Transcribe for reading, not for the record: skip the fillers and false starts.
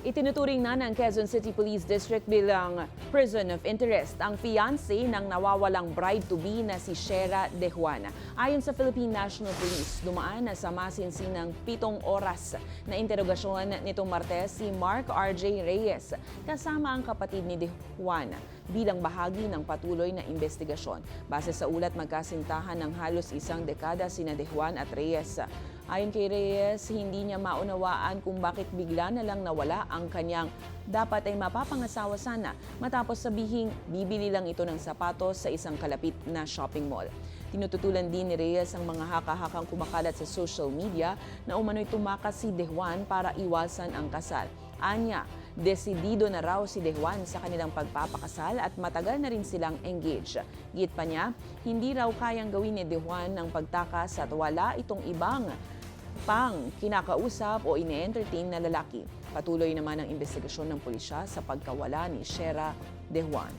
Itinuturing na ng Quezon City Police District bilang person of interest ang fiancé ng nawawalang bride-to-be na si Shera De Juana. Ayon sa Philippine National Police, dumaan na sa masinsinang 7 oras na interogasyon nitong Martes si Mark R.J. Reyes kasama ang kapatid ni De Juana bilang bahagi ng patuloy na investigasyon. Base sa ulat, magkasintahan ng halos isang dekada sina De Juan at Reyes. Ayon kay Reyes, hindi niya maunawaan kung bakit bigla na lang nawala ang kanyang dapat ay mapapangasawa sana matapos sabihing bibili lang ito ng sapatos sa isang kalapit na shopping mall. Tinututulan din ni Reyes ang mga haka-hakang kumakalat sa social media na umano'y tumakas si De Juan para iwasan ang kasal. Anya, desidido na raw si De Juan sa kanilang pagpapakasal at matagal na rin silang engaged. Git pa niya, hindi raw kayang gawin ni De Juan ng pagtakas at wala itong ibang pang kinakausap o ine-entertain na lalaki. Patuloy naman ang investigasyon ng pulisya sa pagkawala ni Shera De Juan.